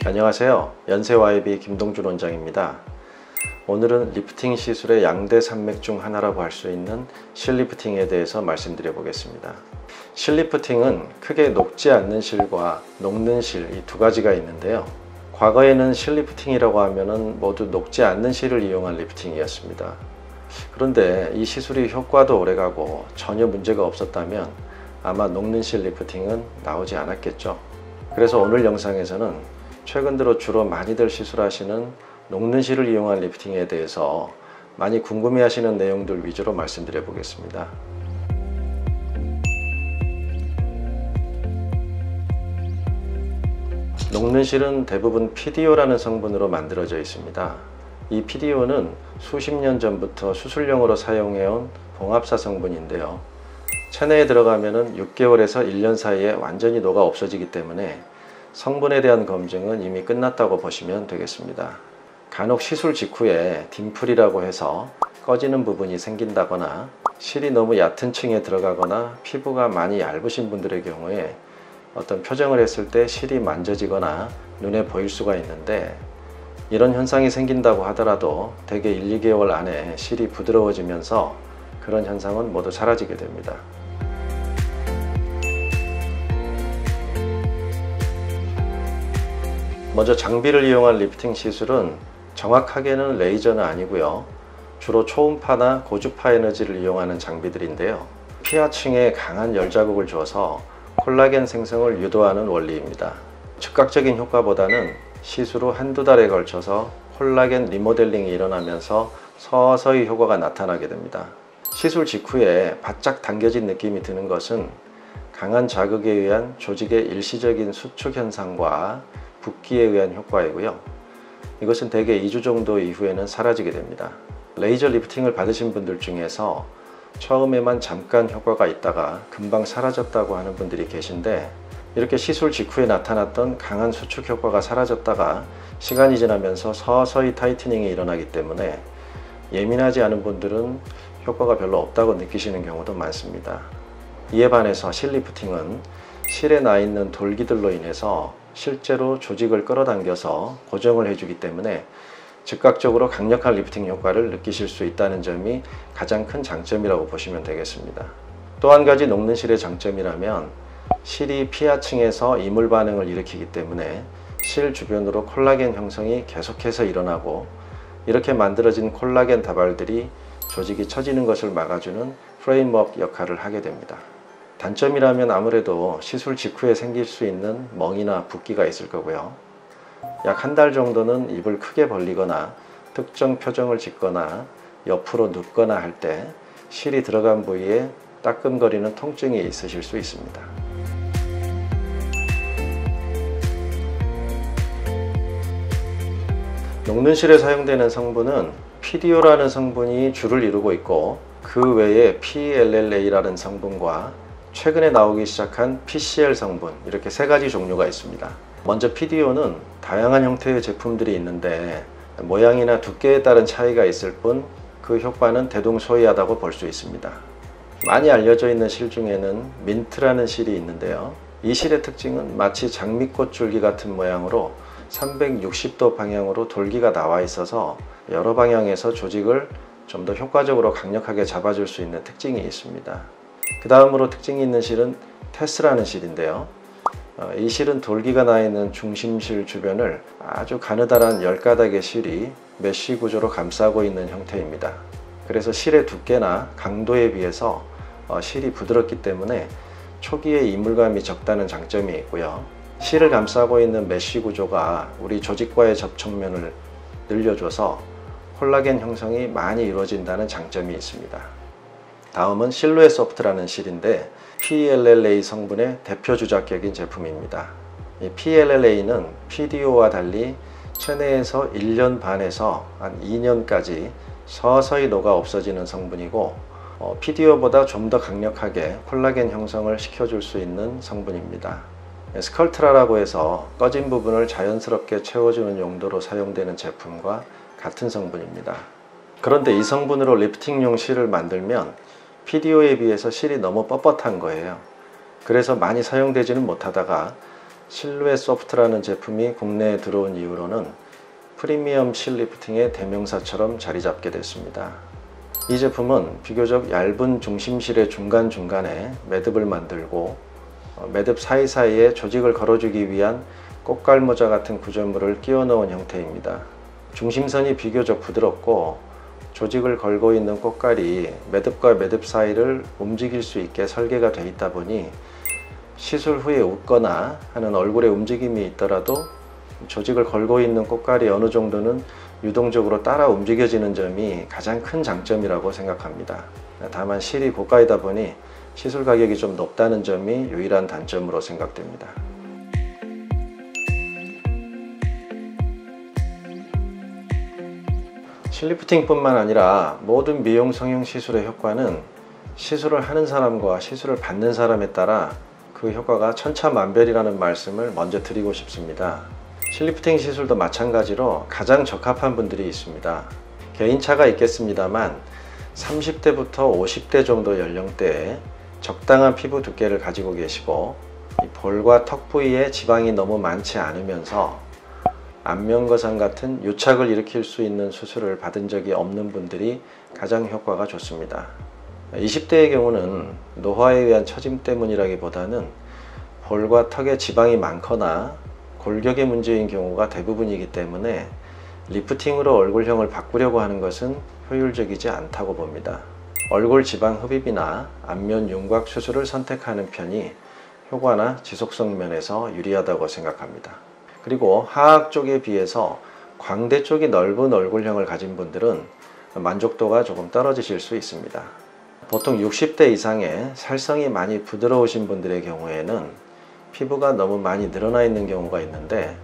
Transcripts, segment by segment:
안녕하세요. 연세YB 김동준 원장입니다. 오늘은 리프팅 시술의 양대 산맥 중 하나라고 할 수 있는 실리프팅에 대해서 말씀드려 보겠습니다. 실리프팅은 크게 녹지 않는 실과 녹는 실 이 두 가지가 있는데요. 과거에는 실리프팅이라고 하면은 모두 녹지 않는 실을 이용한 리프팅이었습니다. 그런데 이 시술이 효과도 오래가고 전혀 문제가 없었다면 아마 녹는 실 리프팅은 나오지 않았겠죠. 그래서 오늘 영상에서는 최근 들어 주로 많이들 시술하시는 녹는 실을 이용한 리프팅에 대해서 많이 궁금해 하시는 내용들 위주로 말씀드려 보겠습니다. 녹는 실은 대부분 PDO라는 성분으로 만들어져 있습니다. 이 PDO는 수십 년 전부터 수술용으로 사용해온 봉합사 성분인데요. 체내에 들어가면 6개월에서 1년 사이에 완전히 녹아 없어지기 때문에 성분에 대한 검증은 이미 끝났다고 보시면 되겠습니다. 간혹 시술 직후에 딤플이라고 해서 꺼지는 부분이 생긴다거나 실이 너무 얕은 층에 들어가거나 피부가 많이 얇으신 분들의 경우에 어떤 표정을 했을 때 실이 만져지거나 눈에 보일 수가 있는데, 이런 현상이 생긴다고 하더라도 대개 1, 2개월 안에 실이 부드러워지면서 그런 현상은 모두 사라지게 됩니다. 먼저 장비를 이용한 리프팅 시술은 정확하게는 레이저는 아니고요. 주로 초음파나 고주파 에너지를 이용하는 장비들인데요. 피하층에 강한 열 자극을 줘서 콜라겐 생성을 유도하는 원리입니다. 즉각적인 효과보다는 시술 후 한두 달에 걸쳐서 콜라겐 리모델링이 일어나면서 서서히 효과가 나타나게 됩니다. 시술 직후에 바짝 당겨진 느낌이 드는 것은 강한 자극에 의한 조직의 일시적인 수축 현상과 붓기에 의한 효과이고요. 이것은 대개 2주 정도 이후에는 사라지게 됩니다. 레이저 리프팅을 받으신 분들 중에서 처음에만 잠깐 효과가 있다가 금방 사라졌다고 하는 분들이 계신데, 이렇게 시술 직후에 나타났던 강한 수축 효과가 사라졌다가 시간이 지나면서 서서히 타이트닝이 일어나기 때문에 예민하지 않은 분들은 효과가 별로 없다고 느끼시는 경우도 많습니다. 이에 반해서 실리프팅은 실에 나 있는 돌기들로 인해서 실제로 조직을 끌어당겨서 고정을 해주기 때문에 즉각적으로 강력한 리프팅 효과를 느끼실 수 있다는 점이 가장 큰 장점이라고 보시면 되겠습니다. 또 한 가지 녹는 실의 장점이라면, 실이 피하층에서 이물 반응을 일으키기 때문에 실 주변으로 콜라겐 형성이 계속해서 일어나고, 이렇게 만들어진 콜라겐 다발들이 조직이 처지는 것을 막아주는 프레임워크 역할을 하게 됩니다. 단점이라면 아무래도 시술 직후에 생길 수 있는 멍이나 붓기가 있을 거고요. 약 한 달 정도는 입을 크게 벌리거나 특정 표정을 짓거나 옆으로 눕거나 할 때 실이 들어간 부위에 따끔거리는 통증이 있으실 수 있습니다. 녹는 실에 사용되는 성분은 PDO라는 성분이 주를 이루고 있고, 그 외에 PLLA라는 성분과 최근에 나오기 시작한 PCL 성분, 이렇게 세 가지 종류가 있습니다. 먼저 PDO는 다양한 형태의 제품들이 있는데 모양이나 두께에 따른 차이가 있을 뿐 그 효과는 대동소이하다고 볼 수 있습니다. 많이 알려져 있는 실 중에는 민트라는 실이 있는데요. 이 실의 특징은 마치 장미꽃 줄기 같은 모양으로 360도 방향으로 돌기가 나와 있어서 여러 방향에서 조직을 좀 더 효과적으로 강력하게 잡아줄 수 있는 특징이 있습니다. 그 다음으로 특징이 있는 실은 테스라는 실인데요. 이 실은 돌기가 나 있는 중심실 주변을 아주 가느다란 10가닥의 실이 메쉬 구조로 감싸고 있는 형태입니다. 그래서 실의 두께나 강도에 비해서 실이 부드럽기 때문에 초기에 이물감이 적다는 장점이 있고요. 실을 감싸고 있는 메쉬 구조가 우리 조직과의 접촉면을 늘려줘서 콜라겐 형성이 많이 이루어진다는 장점이 있습니다. 다음은 실루엣 소프트라는 실인데 PLLA 성분의 대표 주작격인 제품입니다. 이 PLLA는 PDO와 달리 체내에서 1년 반에서 한 2년까지 서서히 녹아 없어지는 성분이고, PDO보다 좀 더 강력하게 콜라겐 형성을 시켜줄 수 있는 성분입니다. 스컬트라라고 해서 꺼진 부분을 자연스럽게 채워주는 용도로 사용되는 제품과 같은 성분입니다. 그런데 이 성분으로 리프팅용 실을 만들면 PDO에 비해서 실이 너무 뻣뻣한 거예요. 그래서 많이 사용되지는 못하다가 실루엣 소프트라는 제품이 국내에 들어온 이후로는 프리미엄 실 리프팅의 대명사처럼 자리 잡게 됐습니다. 이 제품은 비교적 얇은 중심실의 중간중간에 매듭을 만들고 매듭 사이사이에 조직을 걸어주기 위한 꽃갈모자 같은 구조물을 끼워 넣은 형태입니다. 중심선이 비교적 부드럽고 조직을 걸고 있는 꽃갈이 매듭과 매듭 사이를 움직일 수 있게 설계가 되어 있다 보니 시술 후에 웃거나 하는 얼굴에 움직임이 있더라도 조직을 걸고 있는 꽃갈이 어느 정도는 유동적으로 따라 움직여지는 점이 가장 큰 장점이라고 생각합니다. 다만 실이 고가이다 보니 시술 가격이 좀 높다는 점이 유일한 단점으로 생각됩니다. 실리프팅뿐만 아니라 모든 미용 성형 시술의 효과는 시술을 하는 사람과 시술을 받는 사람에 따라 그 효과가 천차만별이라는 말씀을 먼저 드리고 싶습니다. 실리프팅 시술도 마찬가지로 가장 적합한 분들이 있습니다. 개인차가 있겠습니다만 30대부터 50대 정도 연령대에 적당한 피부 두께를 가지고 계시고 볼과 턱 부위에 지방이 너무 많지 않으면서 안면거상 같은 유착을 일으킬 수 있는 수술을 받은 적이 없는 분들이 가장 효과가 좋습니다. 20대의 경우는 노화에 의한 처짐 때문이라기보다는 볼과 턱에 지방이 많거나 골격의 문제인 경우가 대부분이기 때문에 리프팅으로 얼굴형을 바꾸려고 하는 것은 효율적이지 않다고 봅니다. 얼굴 지방 흡입이나 안면 윤곽 수술을 선택하는 편이 효과나 지속성 면에서 유리하다고 생각합니다. 그리고 하악 쪽에 비해서 광대 쪽이 넓은 얼굴형을 가진 분들은 만족도가 조금 떨어지실 수 있습니다. 보통 60대 이상의 살성이 많이 부드러우신 분들의 경우에는 피부가 너무 많이 늘어나 있는 경우가 있는데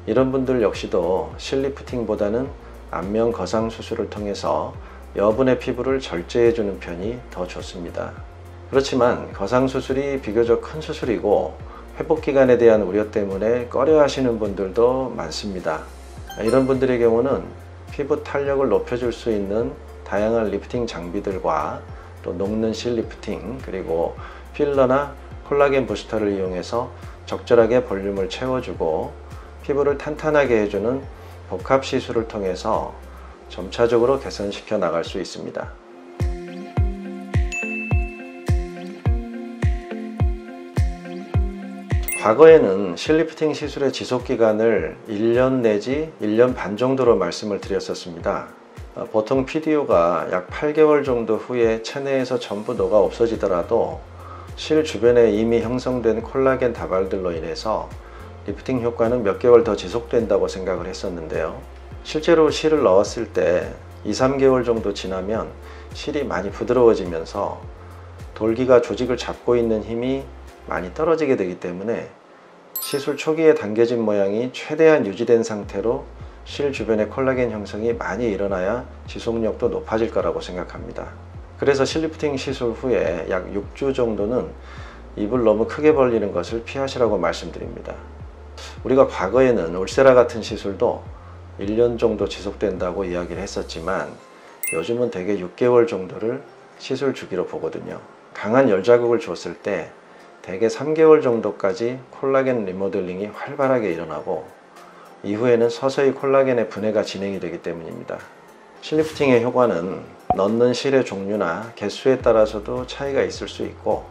이런 분들 역시도 실리프팅보다는 안면 거상 수술을 통해서 여분의 피부를 절제해 주는 편이 더 좋습니다. 그렇지만 거상 수술이 비교적 큰 수술이고 회복 기간에 대한 우려 때문에 꺼려 하시는 분들도 많습니다. 이런 분들의 경우는 피부 탄력을 높여줄 수 있는 다양한 리프팅 장비들과 또 녹는 실 리프팅 그리고 필러나 콜라겐 부스터를 이용해서 적절하게 볼륨을 채워주고 피부를 탄탄하게 해주는 복합 시술을 통해서 점차적으로 개선시켜 나갈 수 있습니다. 과거에는 실리프팅 시술의 지속기간을 1년 내지 1년 반 정도로 말씀을 드렸었습니다. 보통 PDO가 약 8개월 정도 후에 체내에서 전부 녹아 없어지더라도 실 주변에 이미 형성된 콜라겐 다발들로 인해서 리프팅 효과는 몇 개월 더 지속된다고 생각을 했었는데요. 실제로 실을 넣었을 때 2-3개월 정도 지나면 실이 많이 부드러워지면서 돌기가 조직을 잡고 있는 힘이 많이 떨어지게 되기 때문에 시술 초기에 당겨진 모양이 최대한 유지된 상태로 실 주변의 콜라겐 형성이 많이 일어나야 지속력도 높아질 거라고 생각합니다. 그래서 실리프팅 시술 후에 약 6주 정도는 입을 너무 크게 벌리는 것을 피하시라고 말씀드립니다. 우리가 과거에는 울세라 같은 시술도 1년 정도 지속된다고 이야기를 했었지만 요즘은 대개 6개월 정도를 시술 주기로 보거든요. 강한 열 자극을 줬을 때 대개 3개월 정도까지 콜라겐 리모델링이 활발하게 일어나고 이후에는 서서히 콜라겐의 분해가 진행이 되기 때문입니다. 실리프팅의 효과는 넣는 실의 종류나 개수에 따라서도 차이가 있을 수 있고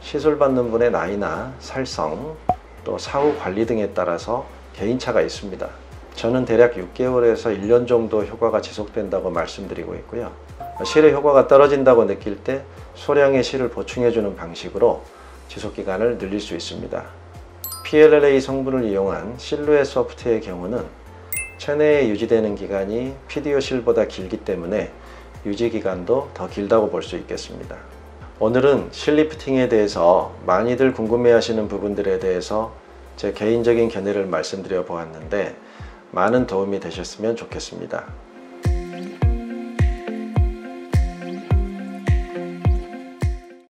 시술 받는 분의 나이나 살성 또 사후 관리 등에 따라서 개인차가 있습니다. 저는 대략 6개월에서 1년 정도 효과가 지속된다고 말씀드리고 있고요. 실의 효과가 떨어진다고 느낄 때 소량의 실을 보충해주는 방식으로 지속기간을 늘릴 수 있습니다. PLLA 성분을 이용한 실루엣 소프트의 경우는 체내에 유지되는 기간이 PDO 실보다 길기 때문에 유지기간도 더 길다고 볼 수 있겠습니다. 오늘은 실리프팅에 대해서 많이들 궁금해하시는 부분들에 대해서 제 개인적인 견해를 말씀드려 보았는데 많은 도움이 되셨으면 좋겠습니다.